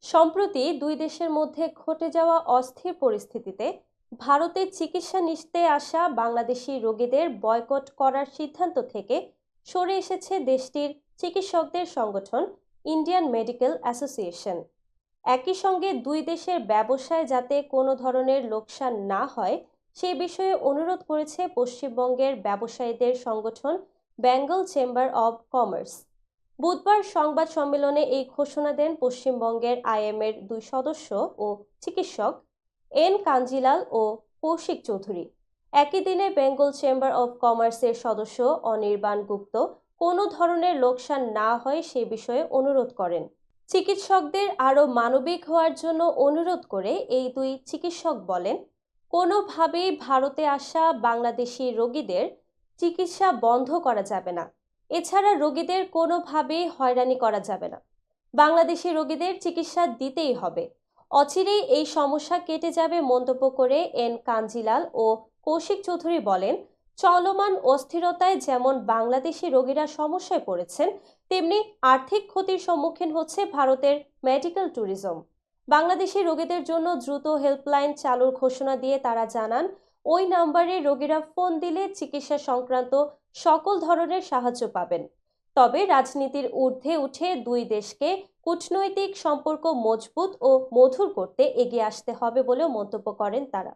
সম্প্রতি দুই দেশের মধ্যে ঘটে যাওয়া অস্থির পরিস্থিতিতে ভারতে চিকিৎসা নিতে আসা বাংলাদেশি রোগীদের বয়কট করার সিদ্ধান্ত থেকে সরে এসেছে দেশটির চিকিৎসকদের সংগঠন ইন্ডিয়ান মেডিকেল অ্যাসোসিয়েশন। একই সঙ্গে দুই দেশের ব্যবসায় যাতে কোনো ধরনের লোকসান না হয় সে বিষয়ে অনুরোধ করেছে পশ্চিমবঙ্গের ব্যবসায়ীদের সংগঠন বেঙ্গল চেম্বার অব কমার্স। বুধবার সংবাদ সম্মেলনে এই ঘোষণা দেন পশ্চিমবঙ্গের আইএমের দুই সদস্য ও চিকিৎসক এন কাঞ্জিলাল ও কৌশিক চৌধুরী। একই দিনে বেঙ্গল চেম্বার অব কমার্সের সদস্য অনির্বাণ গুপ্ত কোনো ধরনের লোকসান না হয় সে বিষয়ে অনুরোধ করেন। চিকিৎসকদের আরও মানবিক হওয়ার জন্য অনুরোধ করে এই দুই চিকিৎসক বলেন, কোনোভাবেই ভারতে আসা বাংলাদেশি রোগীদের চিকিৎসা বন্ধ করা যাবে না। এছাড়া রোগীদের কোনোভাবেই হয়রানি করা যাবে না। বাংলাদেশি রোগীদের চিকিৎসা দিতেই হবে। অচিরেই এই সমস্যা কেটে যাবে মন্তব্য করে এন কাঞ্জিলাল ও কৌশিক চৌধুরী বলেন, চলমান অস্থিরতায় যেমন বাংলাদেশি রোগীরা সমস্যায় পড়েছেন, তেমনি আর্থিক ক্ষতির সম্মুখীন হচ্ছে ভারতের মেডিকেল ট্যুরিজম। বাংলাদেশি রোগীদের জন্য দ্রুত হেল্পলাইন চালুর ঘোষণা দিয়ে তারা জানান, ওই নাম্বারে রোগীরা ফোন দিলে চিকিৎসা সংক্রান্ত সকল ধরনের সাহায্য পাবেন। তবে রাজনীতির ঊর্ধ্বে উঠে দুই দেশকে কূটনৈতিক সম্পর্ক মজবুত ও মধুর করতে এগিয়ে আসতে হবে বলেও মন্তব্য করেন তারা।